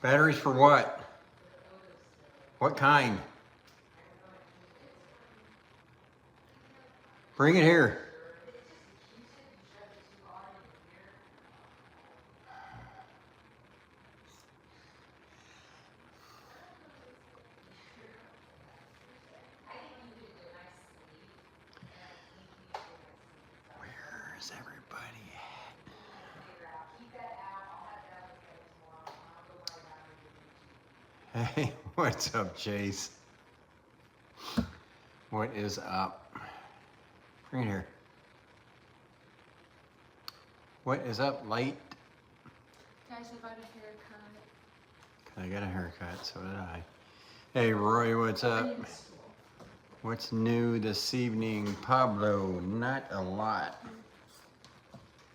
Batteries for what? What kind? Bring it here. Where's everybody at? Hey, what's up, Chase? What is up? Bring it here. What is up, Light? Guys, I got a haircut. I got a haircut, so did I. Hey, Roy, what's up? What's new this evening? Pablo, not a lot.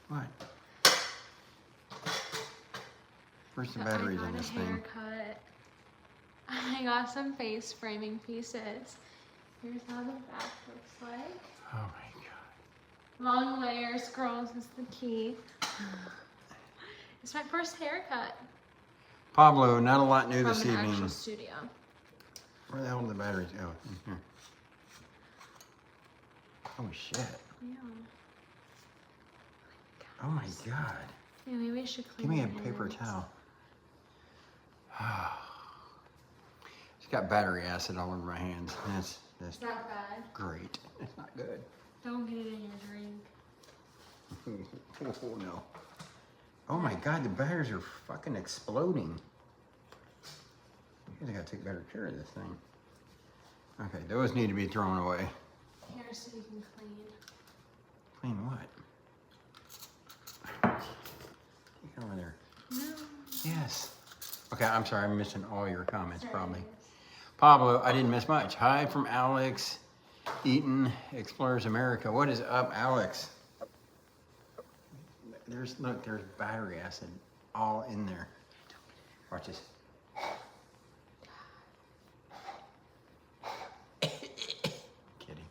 What? Where's the batteries in this thing? I got some face framing pieces. Here's how the back looks like. Oh my God. Long layers, girls, is the key. It's my first haircut. Pablo, not a lot new this From an evening. actual studio. Where the hell did the batteries go? In here. Holy shit. Yeah. Oh my God. Yeah, maybe we should clean Give me a your paper hands. towel. It's got battery acid all over my hands. That's It's not bad. great. It's not good. Don't get it in your drink. Oh no. Oh my God, the batteries are fucking exploding. I gotta take better care of this thing. Okay, those need to be thrown away. Here, so you can clean. Clean what? Take it over there. No. Yes. Okay, I'm sorry, I'm missing all your comments Sorry, probably. guys. Pablo, I didn't miss much. Hi from Alex Eaton, Explorers America. What is up, Alex? Look, there's battery acid all in there. Watch this. Kidding.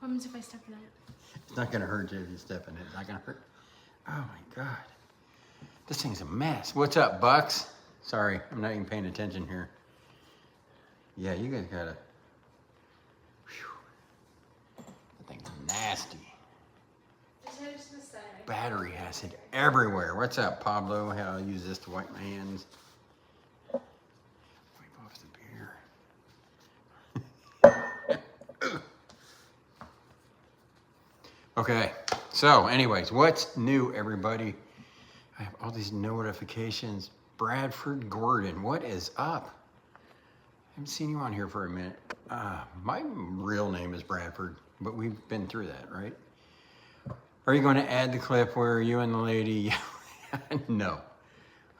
What happens if I step in it? It's not gonna hurt you if you step in it. It's not gonna hurt. Oh my God. This thing's a mess. What's up, Bucks? Sorry, I'm not even paying attention here. Yeah, you guys gotta. Whew. That thing's nasty. Just head to the side. Battery acid everywhere. What's up, Pablo? How I'll use this to wipe my hands. Wipe off the beer. Okay, so anyways, what's new, everybody? I have all these notifications. Bradford Gordon, what is up? I haven't seen you on here for a minute. My real name is Bradford, but we've been through that, right? Are you going to add the clip where you and the lady? No,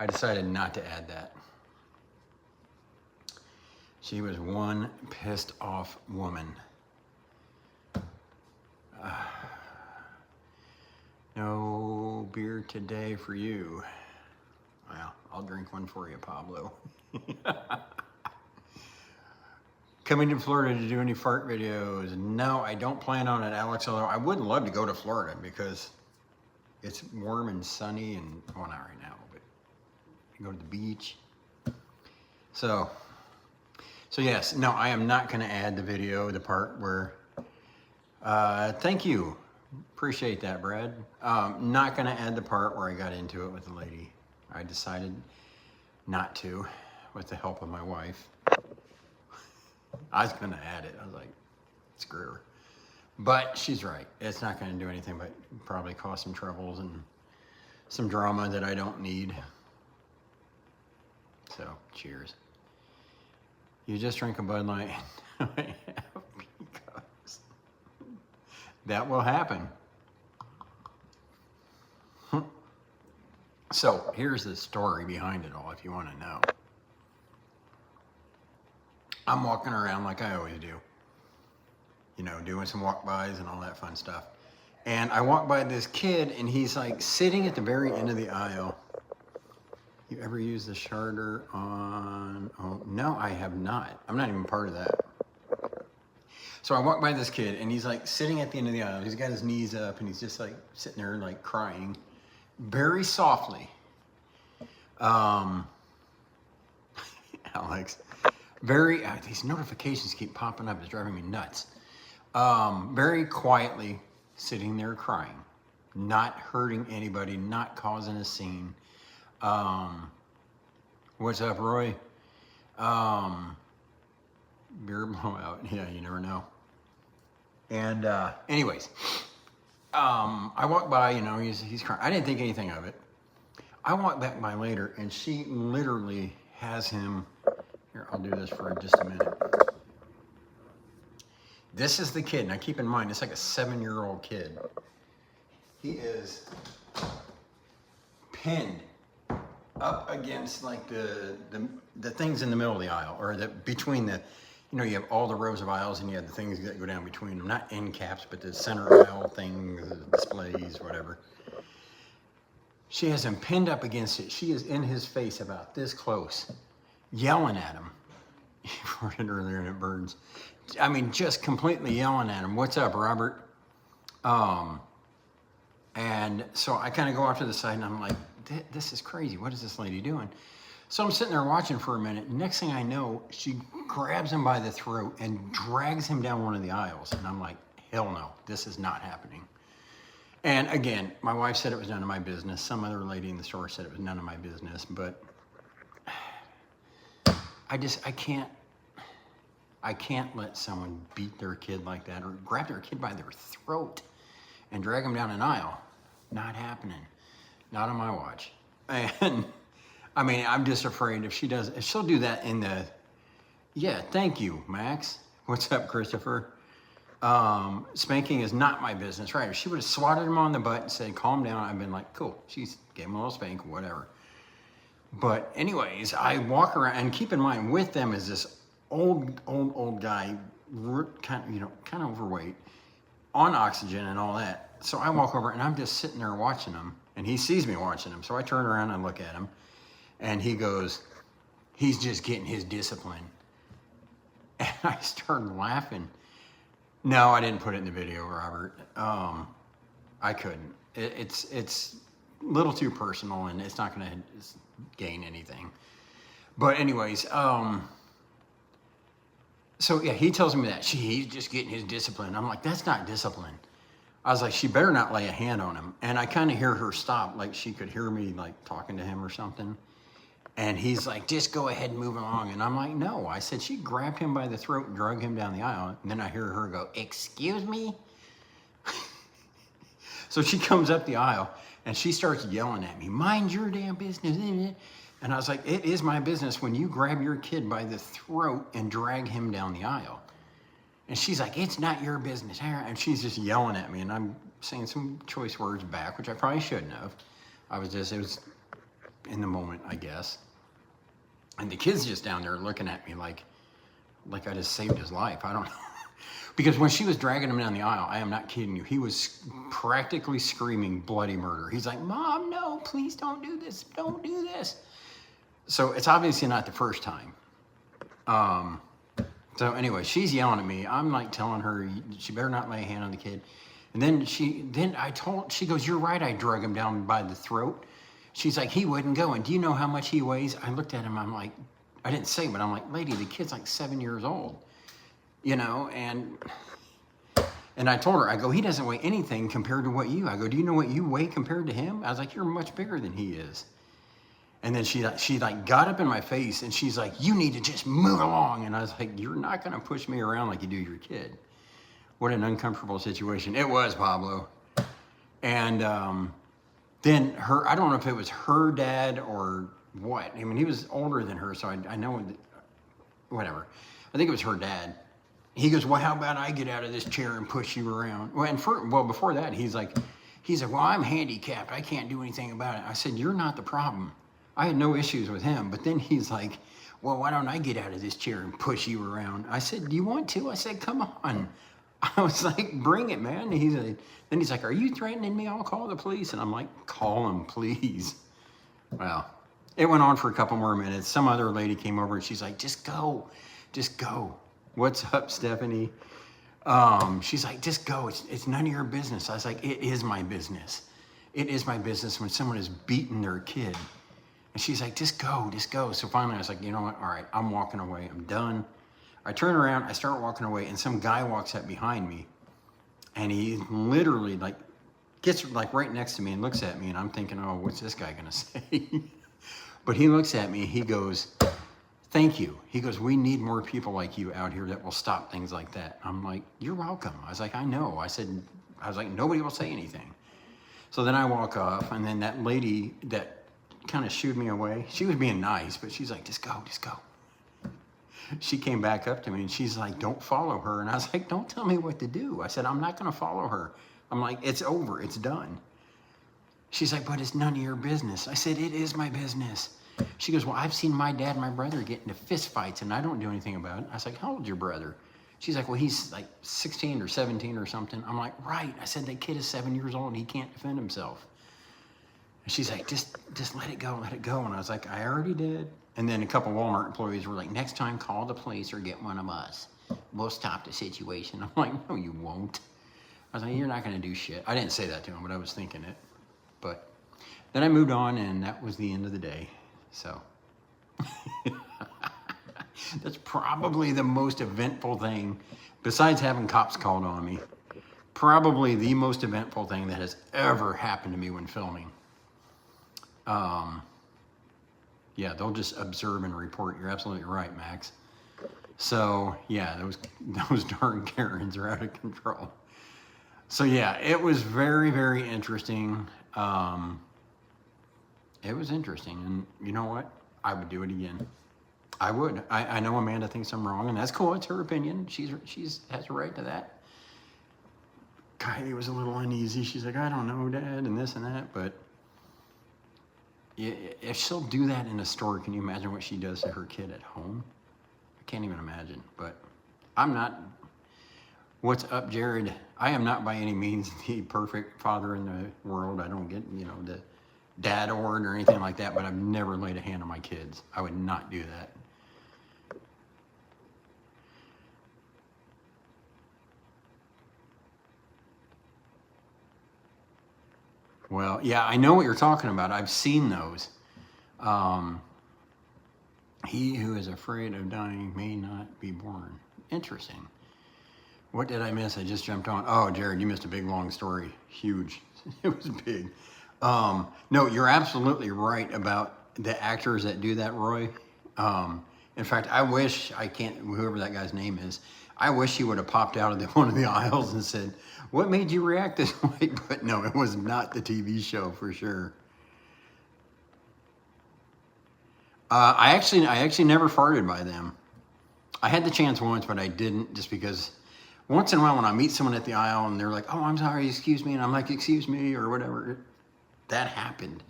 I decided not to add that. She was one pissed off woman. No beer today for you. Well, I'll drink one for you, Pablo. Coming to Florida to do any fart videos? No, I don't plan on it, Alex, although I would love to go to Florida because it's warm and sunny and, well, not right now, but you go to the beach. So yes, no, I am not going to add the video, the part where, thank you. Appreciate that, Brad. Not going to add the part where I got into it with the lady. I decided not to, with the help of my wife. I was going to add it. I was like, screw her. But she's right. It's not going to do anything but probably cause some troubles and some drama that I don't need. So, cheers. You just drink a Bud Light. Because that will happen. So, here's the story behind it all, if you want to know. I'm walking around like I always do. You know, doing some walk-bys and all that fun stuff. And I walk by this kid, and he's like sitting at the very end of the aisle. You ever use the Charter on? Oh, no, I have not. I'm not even part of that. So I walk by this kid, and he's like sitting at the end of the aisle. He's got his knees up, and he's just like sitting there like crying very softly. Alex. These notifications keep popping up. It's driving me nuts. Very quietly sitting there crying, not hurting anybody, not causing a scene. What's up, Roy? Beer blowout. Yeah, you never know. And anyways, I walked by, he's crying. I didn't think anything of it. I walked back by later, and she literally has him. Here, I'll do this for just a minute. This is the kid. Now keep in mind, it's like a 7-year-old kid. He is pinned up against like the things in the middle of the aisle, or between the, you have all the rows of aisles and you have the things that go down between them, not end caps, but the center aisle things, the displays, whatever. She has him pinned up against it. She is in his face about this close, yelling at him. He farted earlier and it burns. I mean, just completely yelling at him. What's up, Robert? And so I kind of go off to the side and I'm like, this is crazy. What is this lady doing? So I'm sitting there watching for a minute. Next thing I know, she grabs him by the throat and drags him down one of the aisles. And I'm like, hell no, this is not happening. And again, my wife said it was none of my business. Some other lady in the store said it was none of my business. But I can't let someone beat their kid like that or grab their kid by their throat and drag them down an aisle. Not happening. Not on my watch. And I mean, I'm just afraid if she'll do that yeah, thank you, Max. What's up, Christopher? Spanking is not my business, right? If she would have swatted him on the butt and said, calm down, I've been like, cool. She's gave him a little spank, whatever. But anyways, I walk around, and keep in mind, with them is this old guy, kind of overweight, on oxygen and all that. So I walk over and I'm just sitting there watching him, and he sees me watching him. So I turn around and look at him, and he goes, he's just getting his discipline. And I started laughing. No, I didn't put it in the video, Robert. I couldn't. It's a little too personal, and it's not going to gain anything. But anyways, so yeah, he tells me that he's just getting his discipline. I'm like, that's not discipline. I was like, she better not lay a hand on him. And I kind of hear her stop, like she could hear me like talking to him or something. And he's like, just go ahead and move along. And I'm like, no. I said, she grabbed him by the throat and drug him down the aisle. And then I hear her go, excuse me? So she comes up the aisle and she starts yelling at me, mind your damn business. And I was like, it is my business when you grab your kid by the throat and drag him down the aisle. And she's like, it's not your business. And she's just yelling at me. And I'm saying some choice words back, which I probably shouldn't have. It was in the moment, I guess. And the kid's just down there looking at me like I just saved his life. I don't know. Because when she was dragging him down the aisle, I am not kidding you, he was practically screaming bloody murder. He's like, Mom, no, please don't do this. Don't do this. So it's obviously not the first time. So anyway, she's yelling at me. I'm like telling her she better not lay a hand on the kid. And then she goes, you're right, I drug him down by the throat. She's like, he wouldn't go. And do you know how much he weighs? I looked at him, I'm like, I didn't say, but I'm like, lady, the kid's like 7 years old, and I told her, I go, he doesn't weigh anything compared to what I go, do you know what you weigh compared to him? I was like, you're much bigger than he is. And then she got up in my face and she's like, you need to just move along. And I was like, you're not going to push me around like you do your kid. What an uncomfortable situation. It was, Pablo. And, then I don't know if it was her dad or what. I mean, he was older than her, so I know, whatever. I think it was her dad. He goes, well, how about I get out of this chair and push you around? Well, before that, he's like, well, I'm handicapped. I can't do anything about it. I said, you're not the problem. I had no issues with him. But then he's like, well, why don't I get out of this chair and push you around? I said, do you want to? I said, come on. I was like, bring it, man. Then he's like, are you threatening me? I'll call the police. And I'm like, call him, please. Well, it went on for a couple more minutes. Some other lady came over and she's like, just go. What's up, Stephanie? She's like, just go. It's none of your business. I was like, it is my business. It is my business when someone is beating their kid. And she's like, just go, just go. So finally I was like, you know what? All right, I'm walking away. I'm done. I turn around, I start walking away, and some guy walks up behind me. And he literally like gets like right next to me and looks at me. And I'm thinking, oh, what's this guy gonna say? But he looks at me, he goes, thank you. He goes, we need more people like you out here that will stop things like that. I'm like, you're welcome. I was like, I know. I was like, nobody will say anything. So then I walk off, and then that lady that kind of shooed me away, she was being nice, but she's like, just go, just go. She came back up to me and she's like, don't follow her. And I was like, don't tell me what to do. I said, I'm not gonna follow her. I'm like, it's over, it's done. She's like, but it's none of your business. I said, it is my business. She goes, well, I've seen my dad and my brother get into fist fights and I don't do anything about it. I was like, how old's your brother? She's like, well, he's like 16 or 17 or something. I'm like, right. I said, that kid is 7 years old and he can't defend himself. And she's like, just let it go, let it go. And I was like, I already did. And then a couple Walmart employees were like, next time call the police or get one of us. We'll stop the situation. I'm like, no, you won't. I was like, you're not gonna do shit. I didn't say that to him, but I was thinking it. But then I moved on and that was the end of the day. So that's probably the most eventful thing, besides having cops called on me, probably the most eventful thing that has ever happened to me when filming. Yeah, they'll just observe and report. You're absolutely right, Max. So yeah, those darn Karens are out of control. So yeah, it was very, very interesting. It was interesting, and you know what? I would do it again. I would. I know Amanda thinks I'm wrong, and that's cool. It's her opinion. She's has a right to that. Kylie was a little uneasy. She's like, I don't know, Dad, and this and that, but if she'll do that in a store, can you imagine what she does to her kid at home? I can't even imagine, but I'm not. What's up, Jared? I am not by any means the perfect father in the world. I don't get, the dad award or anything like that, but I've never laid a hand on my kids. I would not do that. Well, yeah, I know what you're talking about. I've seen those. He who is afraid of dying may not be born. Interesting. What did I miss? I just jumped on. Oh, Jared, you missed a big, long story. Huge. It was big. No, you're absolutely right about the actors that do that, Roy. In fact, I wish, whoever that guy's name is, I wish he would have popped out of one of the aisles and said, what made you react this way? But no, it was not the TV show for sure. I actually never farted by them. I had the chance once, but I didn't, just because once in a while when I meet someone at the aisle and they're like, oh, I'm sorry, excuse me, and I'm like, excuse me, or whatever, that happened.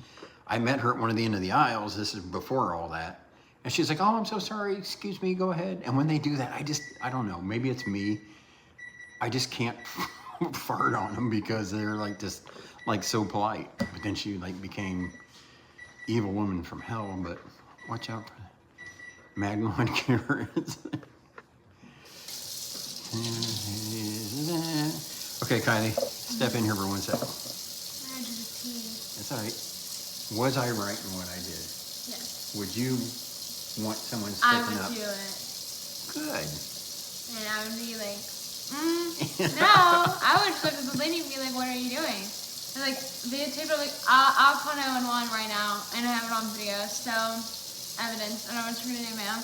I met her at one of the end of the aisles, this is before all that, and she's like, oh, I'm so sorry, excuse me, go ahead. And when they do that, I don't know, maybe it's me, I just can't fart on them because they're like just like so polite. But then she like became evil woman from hell. But watch out for Magnoid Karens. Okay, Kylie, step in here for 1 second. I just pee. That's all right. Was I right in what I did? Yes. Would you want someone I stepping would up? do it. Good. And I would be like, no. I would flip to the lady and be like, what are you doing? And like, videotape it, like, I'll call 911 right now, and I have it on video, so, evidence, I don't know what's your name, ma'am.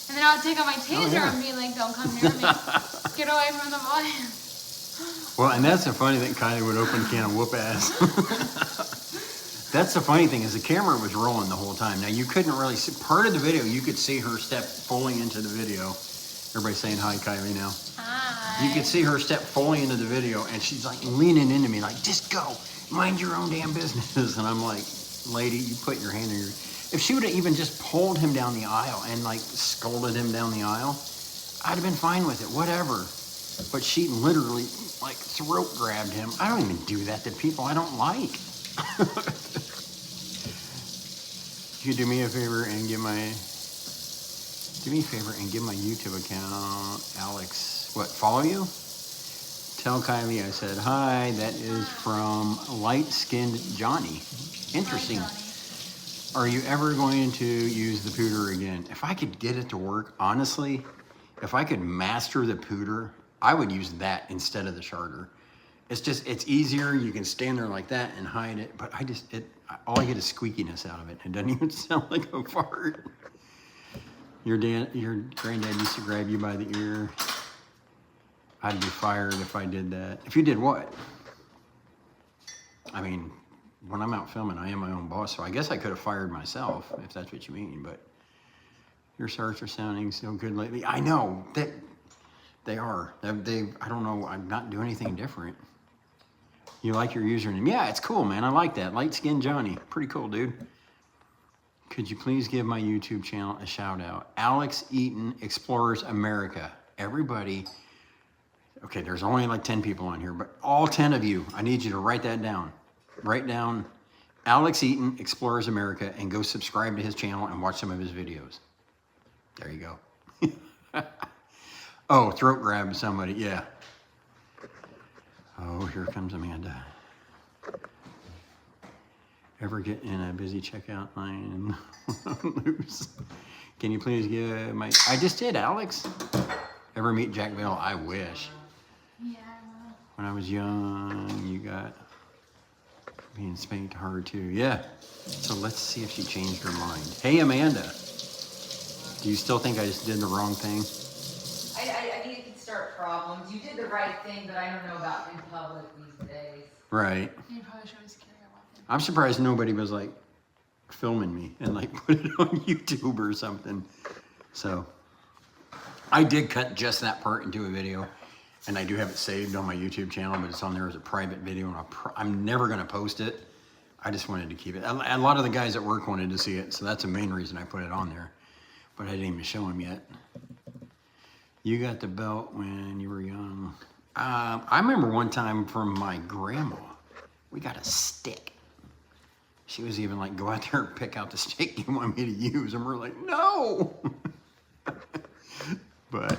And then I would take out my taser and be like, don't come near me. Get away from the boy. Well, and that's the funny thing, Kylie would open a can of whoop ass. That's the funny thing, is the camera was rolling the whole time. Now, you couldn't really see, part of the video, you could see her step fully into the video. Everybody's saying hi, Kylie, now. Hi. You could see her step fully into the video, and she's like leaning into me, like, just go, mind your own damn business. And I'm like, lady, you put your hand in your... If she would have even just pulled him down the aisle and like scolded him down the aisle, I'd have been fine with it, whatever. But she literally like throat grabbed him. I don't even do that to people I don't like. You do me a favor and give my YouTube account, Alex, follow you? Tell Kylie I said hi. That is from light-skinned Johnny. Interesting. Hi, Johnny. Are you ever going to use the pooter again? If I could get it to work, honestly, if I could master the pooter, I would use that instead of the sharter. It's easier. You can stand there like that and hide it. But all I get is squeakiness out of it. It doesn't even sound like a fart. Your granddad used to grab you by the ear. I'd be fired if I did that. If you did what? I mean, when I'm out filming, I am my own boss, so I guess I could have fired myself, if that's what you mean, but your starts are sounding so good lately. I know, that they are. I don't know, I'm not doing anything different. You like your username? Yeah, it's cool, man. I like that. Light Skin Johnny. Pretty cool, dude. Could you please give my YouTube channel a shout out? Alex Eaton Explorers America. Everybody, okay, there's only like 10 people on here, but all 10 of you, I need you to write that down. Write down Alex Eaton Explorers America and go subscribe to his channel and watch some of his videos. There you go. Oh, throat grab somebody, yeah. Oh, here comes Amanda. Ever get in a busy checkout line and lose? Can you please give my... I just did, Alex. Ever meet Jack Bell? I wish. Yeah. When I was young, you got being spanked hard too. Yeah. So let's see if she changed her mind. Hey, Amanda. Do you still think I just did the wrong thing? I think it could start problems. You did the right thing, but I don't know about in public these days. Right. You probably should always carry a weapon. I'm surprised nobody was like filming me and like put it on YouTube or something. So I did cut just that part into a video, and I do have it saved on my YouTube channel, but it's on there as a private video, and I'm never going to post it. I just wanted to keep it. A lot of the guys at work wanted to see it, so that's the main reason I put it on there. But I didn't even show them yet. You got the belt when you were young. I remember one time from my grandma, we got a stick. She was even like, go out there and pick out the stick you want me to use. And we're like, no. But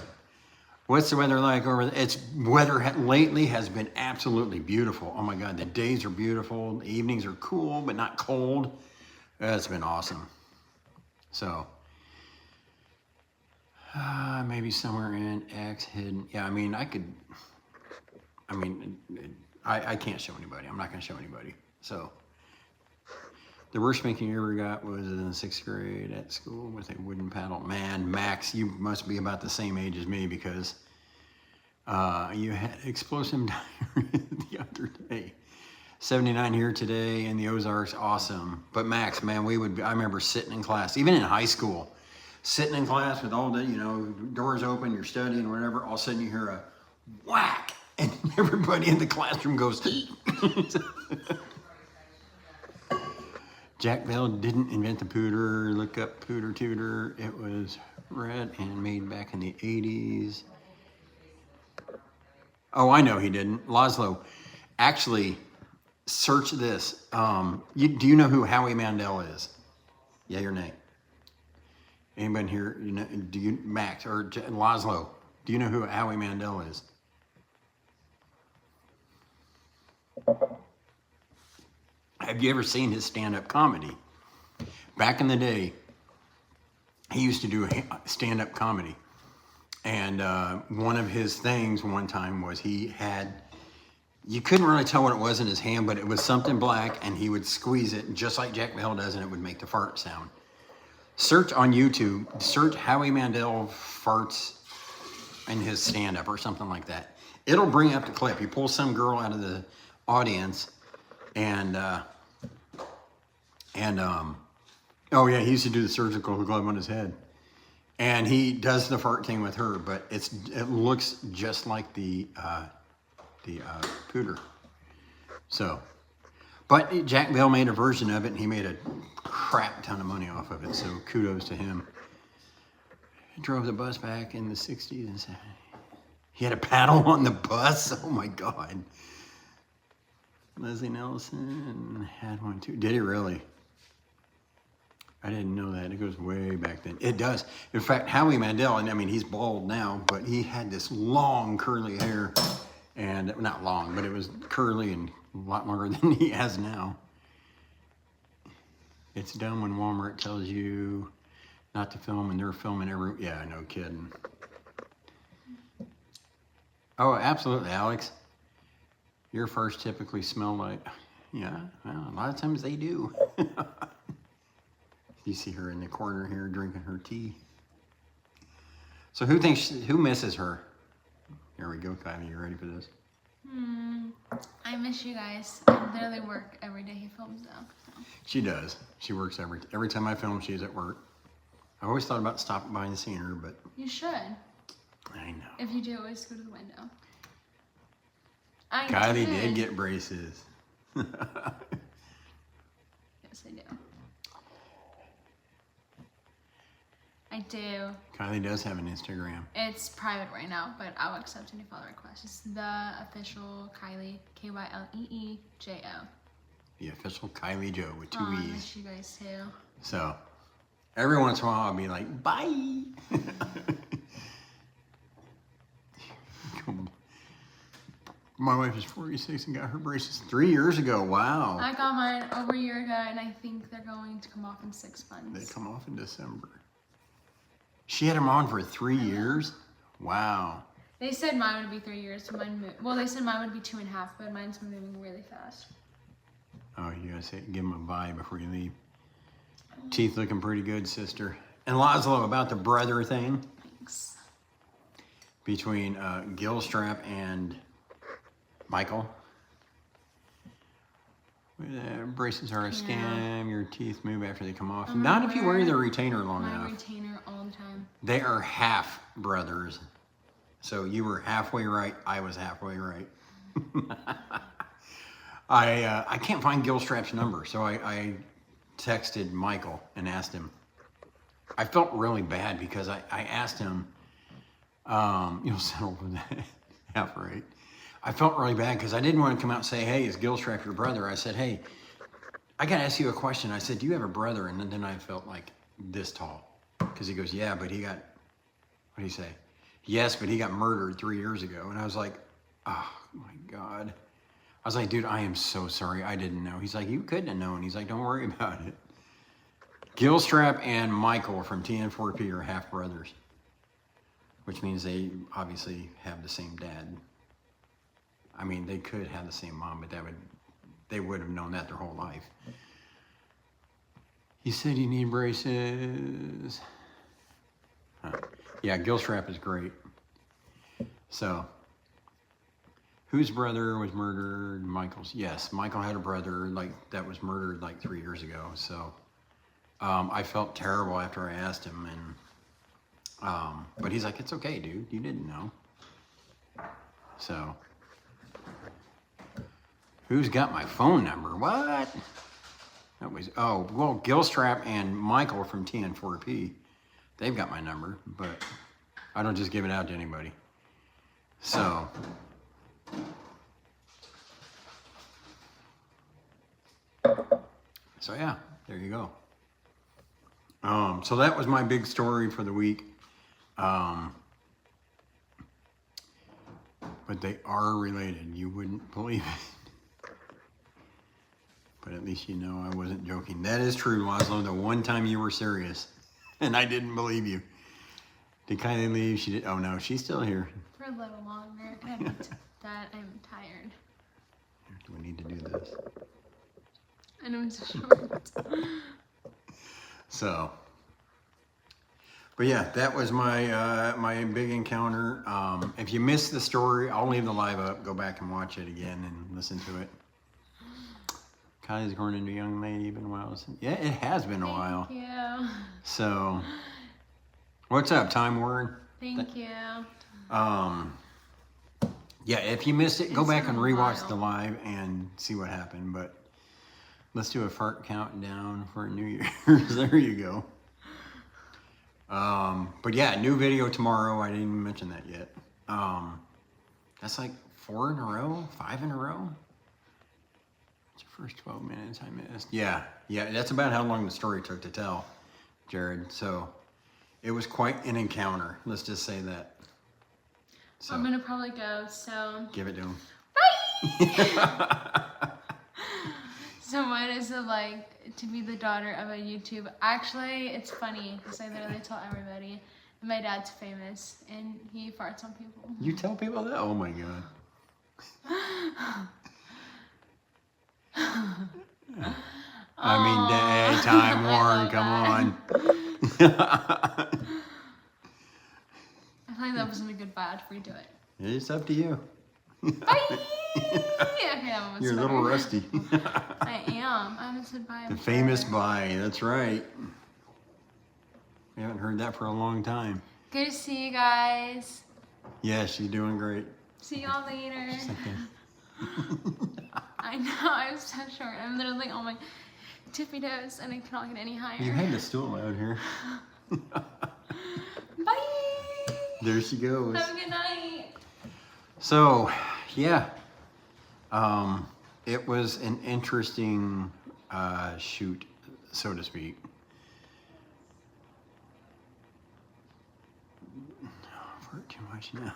what's the weather like over there? Weather lately has been absolutely beautiful. Oh my God, the days are beautiful. The evenings are cool, but not cold. It's been awesome. So, maybe somewhere in X hidden. Yeah, I mean, I can't show anybody. I'm not going to show anybody. So, the worst spanking you ever got was in the 6th grade at school with a wooden paddle. Man, Max, you must be about the same age as me because you had explosive diarrhea the other day. 79 here today in the Ozarks, awesome. But Max, man, I remember sitting in class, even in high school, sitting in class with all the, doors open, you're studying or whatever, all of a sudden you hear a whack, and everybody in the classroom goes, Jack Bell didn't invent the pooter. Look up pooter tutor. It was read and made back in the 80s. Oh, I know he didn't. Laszlo, actually, search this. Do you know who Howie Mandel is? Yeah, your name. Anybody here? Max or Laszlo? Do you know who Howie Mandel is? Have you ever seen his stand-up comedy? Back in the day, he used to do stand-up comedy. And one of his things one time was he had, you couldn't really tell what it was in his hand, but it was something black, and he would squeeze it just like Jack Bell does, and it would make the fart sound. Search on YouTube, search Howie Mandel farts in his stand-up or something like that. It'll bring up the clip. He pulls some girl out of the audience, and oh yeah, he used to do the surgical glove on his head, and he does the fart thing with her, but it looks just like the pooter. So, but Jack Bell made a version of it, and he made a crap ton of money off of it. So kudos to him. He drove the bus back in the 60s and 70s. He had a paddle on the bus. Oh my God. Leslie Nelson had one too. Did he really? I didn't know that. It goes way back then. It does. In fact, Howie Mandel, and I mean, he's bald now, but he had this long curly hair, and not long, but it was curly and a lot longer than he has now. It's dumb when Walmart tells you not to film and they're filming every, yeah, no kidding. Oh, absolutely, Alex. Your farts typically smell like, yeah, well, a lot of times they do. You see her in the corner here drinking her tea. So who misses her? Here we go, Kylie, you ready for this? I miss you guys. I literally work every day he films though. So. She does. She works every time I film, she's at work. I always thought about stopping by and seeing her, but You should. I know. If you do, always go to the window. Kylie did get braces. Yes, I do. I do. Kylie does have an Instagram. It's private right now, but I'll accept any follow requests. It's the official Kylie, KYLEEJO. The official Kylie Joe with 2 I E's. miss you guys too. So every once in a while I'll be like, bye. My wife is 46 and got her braces 3 years ago. Wow. I got mine over a year ago, and I think they're going to come off in 6 months. They come off in December. She had them on for 3 years? Wow. They said mine would be 3 years. So mine moved. Well, they said mine would be 2.5, but mine's moving really fast. Oh, you gotta say, give them a bye before you leave. Teeth looking pretty good, sister. And Laszlo, about the brother thing. Thanks. Between Gilstrap and Michael. Braces are a scam. Your teeth move after they come off. Not if you wear the retainer long my enough. Retainer all the time. They are half brothers. So you were halfway right. I was halfway right. I can't find Gilstrap's number, so I texted Michael and asked him. I felt really bad because I asked him, you'll settle for that half right. I felt really bad because I didn't want to come out and say, hey, is Gilstrap your brother? I said, hey, I got to ask you a question. I said, do you have a brother? And then I felt like this tall. Because he goes, yeah, but he got, what do you say? Yes, but he got murdered 3 years ago. And I was like, oh my God. I was like, dude, I am so sorry. I didn't know. He's like, you couldn't have known. He's like, don't worry about it. Gilstrap and Michael from TN4P are half brothers, which means they obviously have the same dad. I mean, they could have the same mom, but they would have known that their whole life. You said you need braces. Huh. Yeah, Gilstrap is great. So, whose brother was murdered? Michael's. Yes, Michael had a brother that was murdered 3 years ago. So, I felt terrible after I asked him, and but he's like, it's okay, dude. You didn't know. So. Who's got my phone number? What? That was, oh, well, Gilstrap and Michael from TN4P, they've got my number, but I don't just give it out to anybody. So, yeah, there you go. So that was my big story for the week. But they are related. You wouldn't believe it. But at least you know I wasn't joking. That is true, Laszlo. The one time you were serious, and I didn't believe you. Did Kylie leave? She did. Oh no, she's still here. For a little longer. That I'm tired. Do we need to do this? I know it's short. So, but yeah, that was my my big encounter. If you missed the story, I'll leave the live up. Go back and watch it again and listen to it. Kylie's grown into a young lady. Been a while. Yeah, it has been a while. Thank you. So, what's up, Time Warren? Thank you. Yeah, if you missed it, go back and been a rewatch while. the live and see what happened. But let's do a fart countdown for New Year's. There you go. But yeah, new video tomorrow. I didn't even mention that yet. That's like 4 in a row, 5 in a row. It's the first 12 minutes I missed. Yeah, that's about how long the story took to tell, Jared. So it was quite an encounter. Let's just say that. So I'm gonna probably go, so. give it to him. Bye! So what is it like to be the daughter of a YouTube? Actually, it's funny because I literally tell everybody that my dad's famous and he farts on people. You tell people that? Oh my god. I mean, day, Time Warren, come on. I feel like that wasn't a good bye. I'd redo it. It's up to you. Bye! Okay, that one was You're a little better. rusty. I am. I haven't said bye. The famous bye, that's right. We haven't heard that for a long time. Good to see you guys. Yeah, she's doing great. See y'all later. She's like this. I know, I'm so short. I'm literally on my tippy toes and I cannot get any higher. You had the stool out here. Bye! There she goes. Have a good night. So, yeah. It was an interesting shoot, so to speak. For too much now.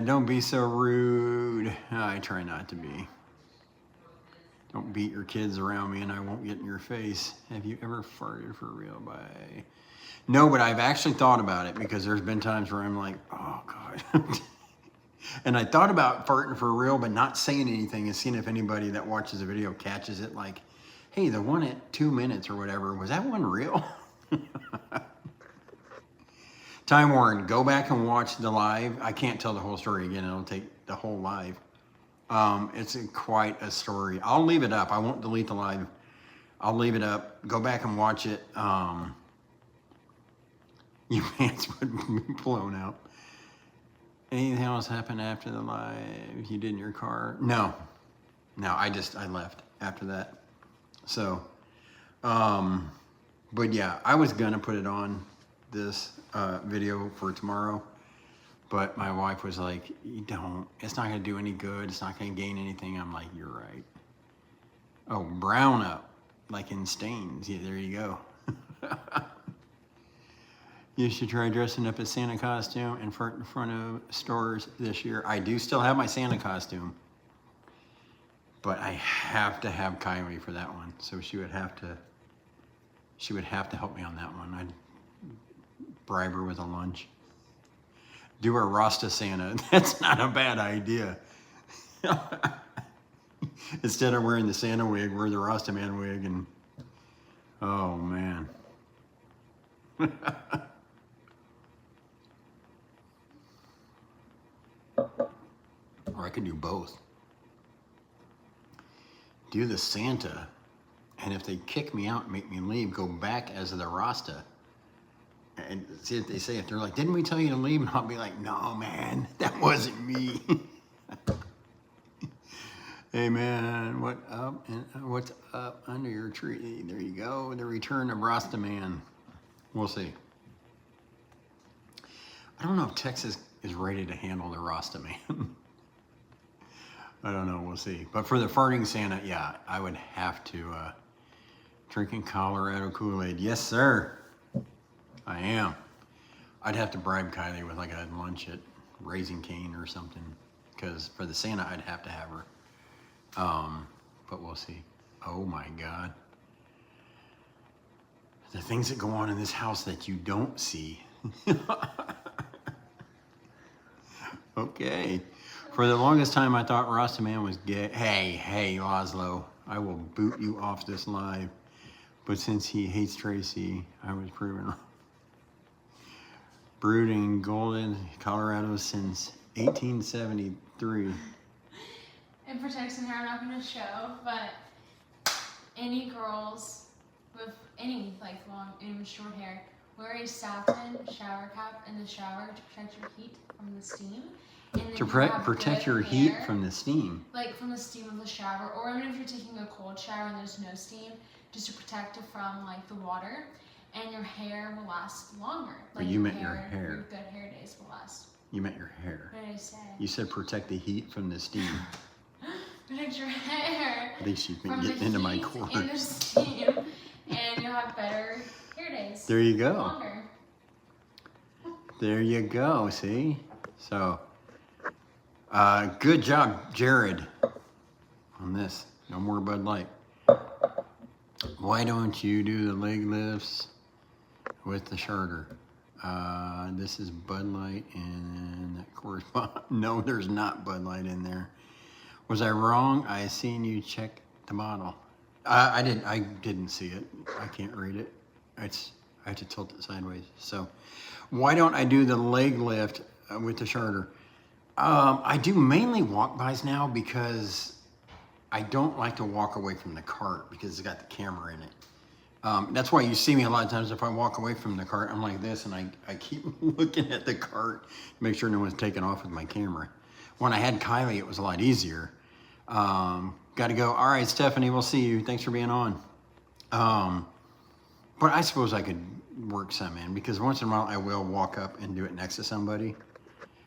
Don't be so rude. I try not to be. Don't beat your kids around me and I won't get in your face. Have you ever farted for real? Bye. No, but I've actually thought about it because there's been times where I'm like, oh God. And I thought about farting for real, but not saying anything and seeing if anybody that watches the video catches it like, hey, the one at 2 minutes or whatever, was that one real? Time Warren, go back and watch the live. I can't tell the whole story again. It'll take the whole live. It's quite a story. I'll leave it up. I won't delete the live. I'll leave it up. Go back and watch it. Your pants would be blown out. Anything else happened after the live you did in your car? No, I left after that. So, but yeah, I was gonna put it on this video for tomorrow, but my wife was like, you don't, it's not gonna do any good. It's not gonna gain anything. I'm like, you're right. Oh, brown up, like in stains. Yeah, there you go. You should try dressing up as Santa costume and fart in front of stores this year. I do still have my Santa costume, but I have to have Kylie for that one. So she would have to help me on that one. I'd bribe her with a lunch. Do her Rasta Santa. That's not a bad idea. Instead of wearing the Santa wig, wear the Rasta Man wig and, oh man. Or I could do both. Do the Santa, and if they kick me out and make me leave, go back as the Rasta. And see what they say. If they're like, didn't we tell you to leave? And I'll be like, no, man, that wasn't me. Hey, man, what's up under your tree? There you go. The return of Rasta Man. We'll see. I don't know if Texas is ready to handle the Rasta Man. I don't know, we'll see. But for the farting Santa, yeah, I would have to drinking Colorado Kool-Aid. Yes, sir. I am. I'd have to bribe Kylie with like a lunch at Raising Cane or something. Because for the Santa, I'd have to have her. But we'll see. Oh my God. The things that go on in this house that you don't see. Okay. For the longest time, I thought Rasta Man was gay. Hey, Laszlo, I will boot you off this live. But since he hates Tracy, I was proven wrong. Brewed in Golden, Colorado since 1873. And for texting her, I'm not going to show, but any girls with any like long and short hair wear a satin shower cap in the shower to protect your heat from the steam. And then To you have protect good your heat hair, from the steam. like from the steam of the shower, or even if you're taking a cold shower and there's no steam, just to protect it from like the water, and your hair will last longer. Like you meant your hair. Your good hair days will last. You meant your hair. What did I say? You said protect the heat from the steam. Protect your hair. I think she's been from getting the into my heat core. and the steam, and you'll have better hair days. There you go. Longer. There you go, see? So, good job, Jared. on this. No more Bud Light. Why don't you do the leg lifts with the charter? This is Bud Light and that corresponds. No, there's not Bud Light in there. Was I wrong? I seen you check the bottle. I didn't see it. I can't read it. I have to tilt it sideways. So why don't I do the leg lift with the charter? I do mainly walk-bys now because I don't like to walk away from the cart because it's got the camera in it. That's why you see me a lot of times if I walk away from the cart, I'm like this and I keep looking at the cart to make sure no one's taken off with my camera. When I had Kylie, it was a lot easier. Got to go. All right, Stephanie, we'll see you. Thanks for being on. But I suppose I could work some in because once in a while I will walk up and do it next to somebody.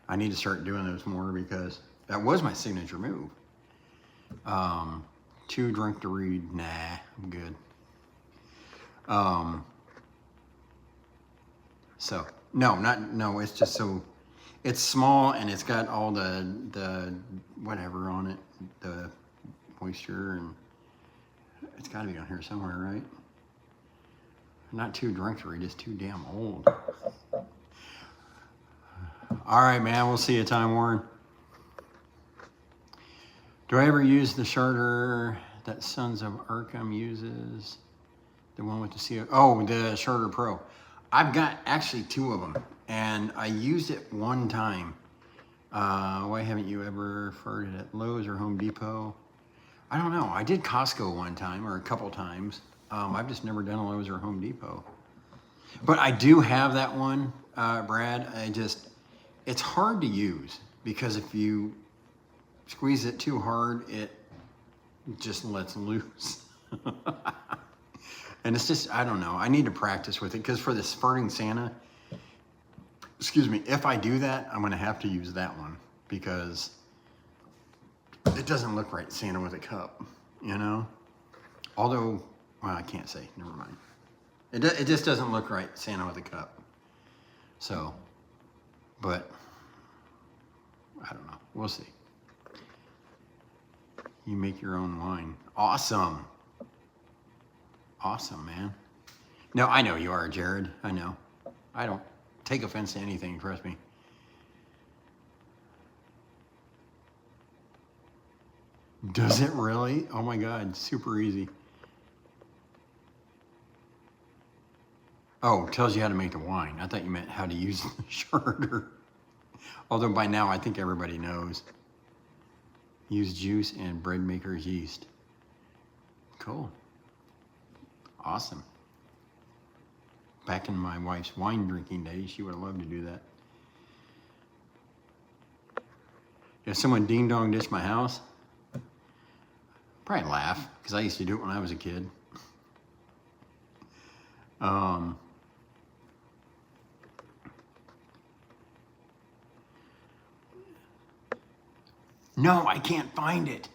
I need to start doing those more because that was my signature move. Too drunk to read. Nah, I'm good. So no, it's just so, it's small and it's got all the whatever on it, the moisture, and it's got to be on here somewhere, right? Not too drunk to read, it's too damn old. All right, man, we'll see you, Time Warren. Do I ever use the charter that Sons of Arkham uses? The one with the CO? Oh, the Charter Pro. I've got actually 2 of them, and I used it one time. Why haven't you ever farted at Lowe's or Home Depot? I don't know. I did Costco one time or a couple times. I've just never done a Lowe's or Home Depot. But I do have that one, Brad. It's hard to use because if you squeeze it too hard, it just lets loose. And it's just, I don't know. I need to practice with it because for the spurting Santa, excuse me, if I do that, I'm going to have to use that one because it doesn't look right, Santa with a cup, you know? Although, well, I can't say, never mind. It just doesn't look right, Santa with a cup. So, but, I don't know. We'll see. You make your own wine. Awesome. Awesome, man. No, I know you are, Jared. I know. I don't take offense to anything, trust me. Does it really? Oh my God, super easy. Oh, it tells you how to make the wine. I thought you meant how to use the charter. Although by now I think everybody knows. Use juice and bread maker's yeast. Cool. Awesome. Back in my wife's wine drinking days, she would have loved to do that. If someone ding dong ditched my house, I'd probably laugh because I used to do it when I was a kid. No, I can't find it.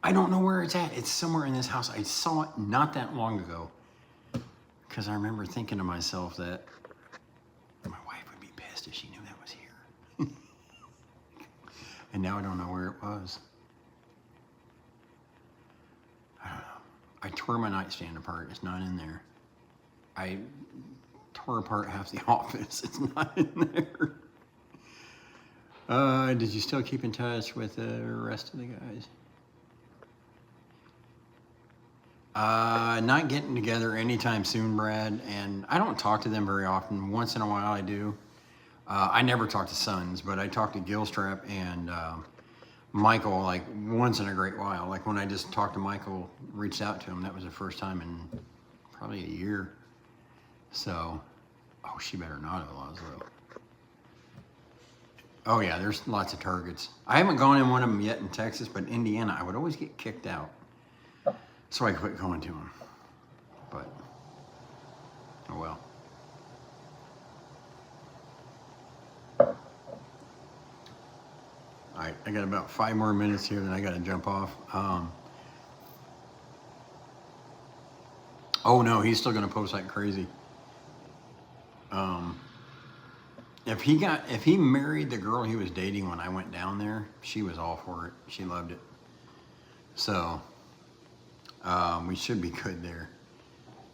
I don't know where it's at. It's somewhere in this house. I saw it not that long ago because I remember thinking to myself that my wife would be pissed if she knew that was here. And now I don't know where it was. I don't know. I tore my nightstand apart. It's not in there. I tore apart half the office. It's not in there. Did you still keep in touch with the rest of the guys? Not getting together anytime soon, Brad, and I don't talk to them very often. Once in a while I do. I never talk to Sons, but I talk to Gilstrap and Michael like once in a great while. Like when I just talked to Michael, reached out to him, that was the first time in probably a year. So, oh, she better not have lost though. Oh yeah, there's lots of targets. I haven't gone in one of them yet in Texas, but Indiana, I would always get kicked out. So I quit going to them. But, oh well. All right, I got about 5 more minutes here, then I got to jump off. Oh no, he's still going to post like crazy. If he married the girl he was dating when I went down there, she was all for it. She loved it. So, we should be good there.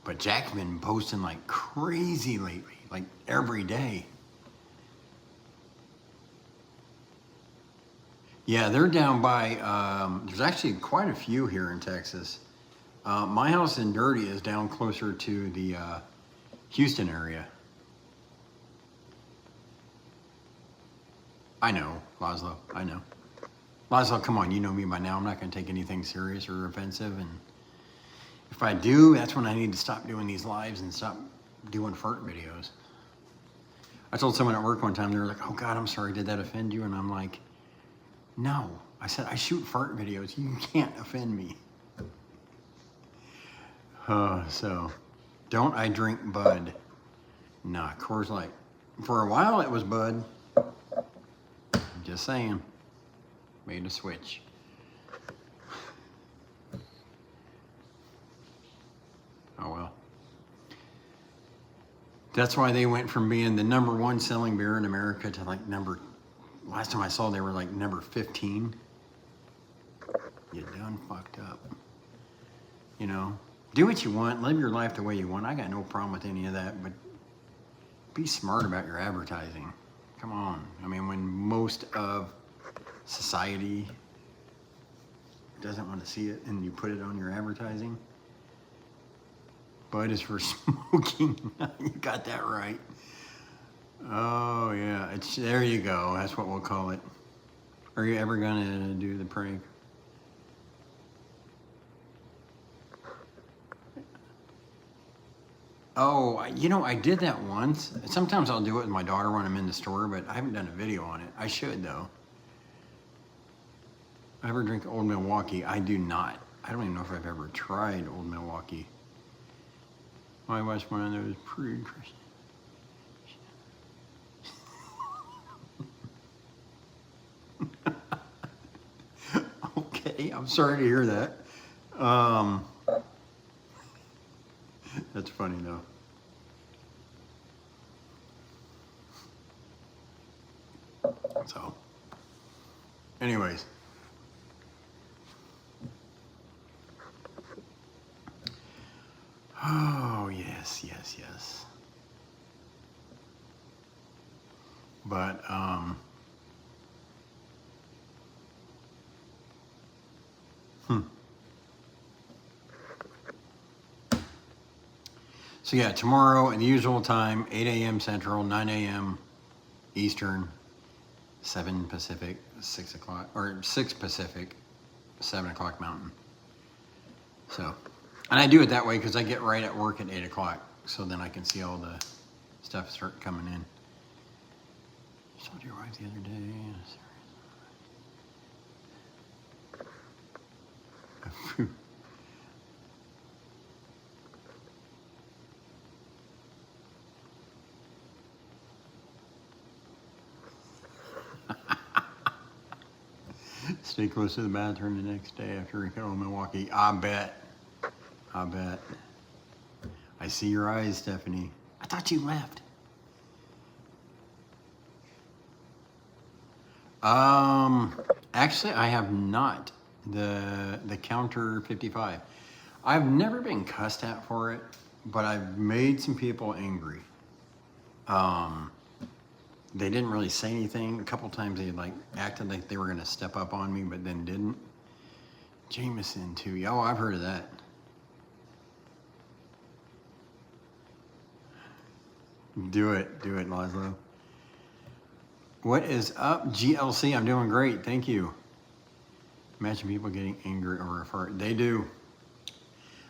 But Jack's been posting like crazy lately, like every day. Yeah, they're down by, there's actually quite a few here in Texas. My house in Dirty is down closer to the Houston area. I know, Laszlo, I know. Laszlo, come on, you know me by now. I'm not going to take anything serious or offensive. And if I do, that's when I need to stop doing these lives and stop doing fart videos. I told someone at work one time, they were like, oh God, I'm sorry, did that offend you? And I'm like, no. I said, I shoot fart videos. You can't offend me. So, don't I drink Bud? Nah, Coors Light. For a while it was Bud. Just saying. Made a switch. Oh well. That's why they went from being the #1 selling beer in America to like last time I saw they were like number 15. You done fucked up. You know, do what you want, live your life the way you want. I got no problem with any of that, but be smart about your advertising. Come on. I mean, when most of society doesn't want to see it and you put it on your advertising. Bud is for smoking. You got that right. Oh yeah, there you go. That's what we'll call it. Are you ever gonna do the prank? Oh, you know, I did that once. Sometimes I'll do it with my daughter when I'm in the store, but I haven't done a video on it. I should though. I ever drink Old Milwaukee? I do not. I don't even know if I've ever tried Old Milwaukee. I watched one of those pretty interesting. Okay, I'm sorry to hear that. That's funny though. So, anyways. Oh, yes, yes, yes. But, So yeah, tomorrow at the usual time, 8 a.m. Central, 9 a.m. Eastern, 7 Pacific, 6 o'clock, or 6 Pacific, 7 o'clock Mountain. So, and I do it that way because I get right at work at 8 o'clock, so then I can see all the stuff start coming in. I told your wife the other day. Stay close to the bathroom the next day after we get home Milwaukee. I bet. I bet. I see your eyes, Stephanie. I thought you left. Actually, I have not. The counter 55. I've never been cussed at for it, but I've made some people angry. They didn't really say anything. A couple times they like acted like they were gonna step up on me, but then didn't. Jameson too. Oh, I've heard of that. Do it, Laszlo. What is up, GLC? I'm doing great, thank you. Imagine people getting angry over a fart. They do.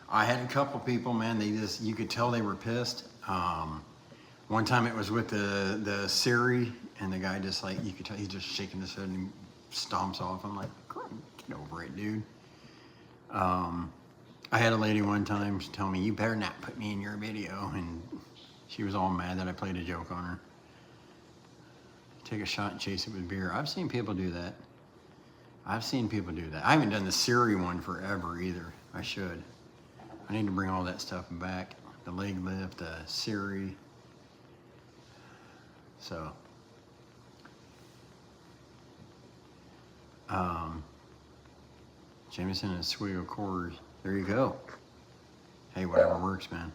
I had a couple people, man, you could tell they were pissed. One time it was with the Siri, and the guy just like, you could tell he's just shaking his head and he stomps off. I'm like, get over it, dude. I had a lady one time tell me, you better not put me in your video, and she was all mad that I played a joke on her. Take a shot and chase it with beer. I've seen people do that. I haven't done the Siri one forever either. I should. I need to bring all that stuff back. The leg lift, the Siri. So, Jameson and Oswego Coors. There you go. Hey, whatever works, man.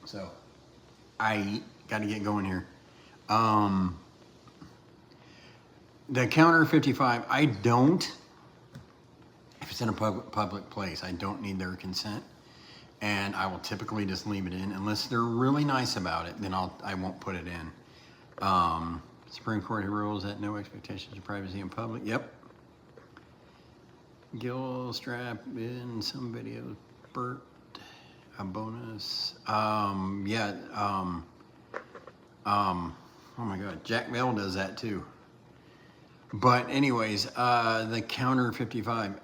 So, I got to get going here. The counter 55, I don't, if it's in a public place, I don't need their consent. And I will typically just leave it in unless they're really nice about it. Then I won't put it in. Supreme Court rules that no expectations of privacy in public. Yep. Gill strap in some videos. Bert, a bonus. Yeah. Oh my God, Jack Bell does that too. But anyways, the counter 55.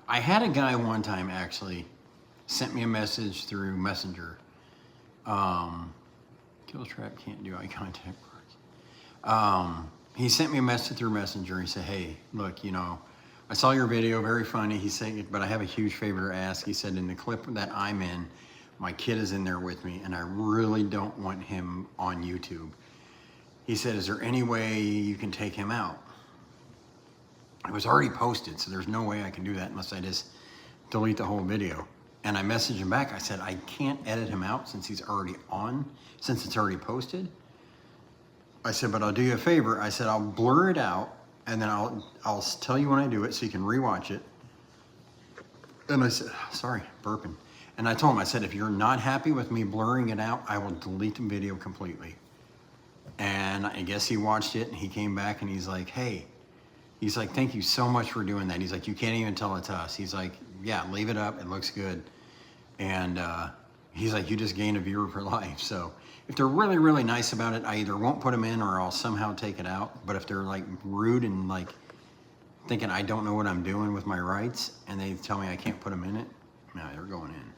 I had a guy one time actually sent me a message through Messenger. Killstrap can't do eye contact words. He sent me a message through Messenger. He said, hey, look, you know, I saw your video, very funny. He said, but I have a huge favor to ask. He said, in the clip that I'm in, my kid is in there with me, and I really don't want him on YouTube. He said, is there any way you can take him out? It was already posted, so there's no way I can do that unless I just delete the whole video. And I messaged him back. I said, I can't edit him out since he's already on, since it's already posted. I said, but I'll do you a favor. I said, I'll blur it out, and then I'll tell you when I do it so you can rewatch it. And I said, sorry, burping. And I told him, I said, if you're not happy with me blurring it out, I will delete the video completely. And I guess he watched it, and he came back, and he's like, hey, he's like, thank you so much for doing that. He's like, you can't even tell it's us. He's like, yeah, leave it up. It looks good. And he's like, you just gained a viewer for life. So if they're really, really nice about it, I either won't put them in or I'll somehow take it out. But if they're like rude and like thinking I don't know what I'm doing with my rights and they tell me I can't put them in it, no, they're going in.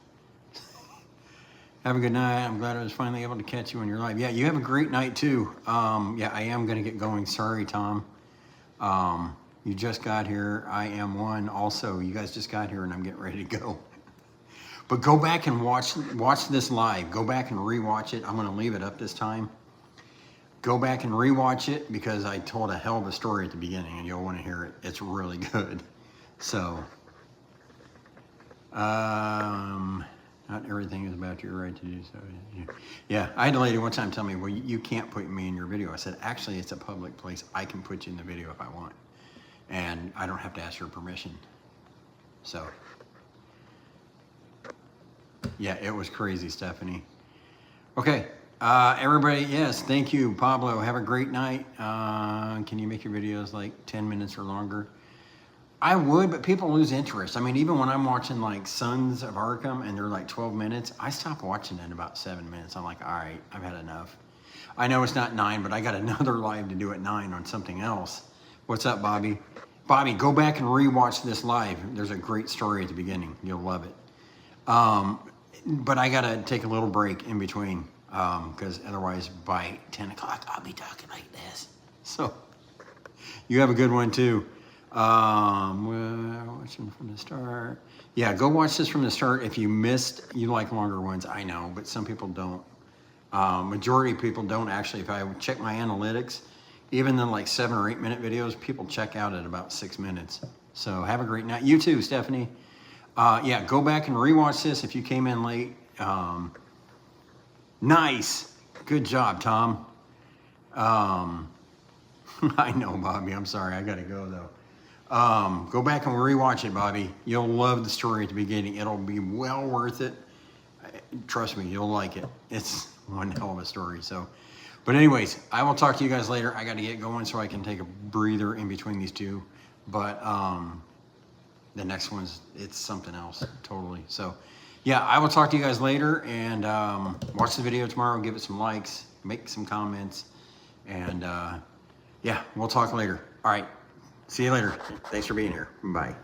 Have a good night. I'm glad I was finally able to catch you on your live. Yeah, you have a great night too. Yeah, I am going to get going. Sorry, Tom. You just got here. I am one also. You guys just got here and I'm getting ready to go. But go back and watch this live. Go back and rewatch it. I'm going to leave it up this time. Go back and rewatch it because I told a hell of a story at the beginning and you'll want to hear it. It's really good. So, not everything is about your right to do so. Yeah, I had a lady one time tell me, well, you can't put me in your video. I said, actually, it's a public place. I can put you in the video if I want. And I don't have to ask your permission. So, yeah, it was crazy, Stephanie. Okay, everybody, yes, thank you, Pablo. Have a great night. Can you make your videos like 10 minutes or longer? I would, but people lose interest. I mean, even when I'm watching like Sons of Arkham and they're like 12 minutes, I stop watching in about 7 minutes. I'm like, all right, I've had enough. I know it's not 9, but I got another live to do at 9 on something else. What's up, Bobby? Bobby, go back and rewatch this live. There's a great story at the beginning. You'll love it. But I got to take a little break in between because otherwise by 10 o'clock, I'll be talking like this. So you have a good one too. Watching from the start. Yeah, go watch this from the start. If you missed, you like longer ones, I know, but some people don't. Majority of people don't actually. If I check my analytics, even the like 7 or 8 minute videos, people check out at about 6 minutes. So have a great night. You too, Stephanie. Yeah, go back and rewatch this if you came in late. Nice. Good job, Tom. I know, Bobby. I'm sorry. I got to go, though. Go back and rewatch it, Bobby. You'll love the story at the beginning. It'll be well worth it. Trust me, you'll like it. It's one hell of a story. So, but anyways, I will talk to you guys later. I got to get going so I can take a breather in between these two. But the next one's, it's something else totally. So yeah, I will talk to you guys later and watch the video tomorrow. Give it some likes, make some comments, and yeah, we'll talk later. All right. See you later. Thanks for being here. Bye.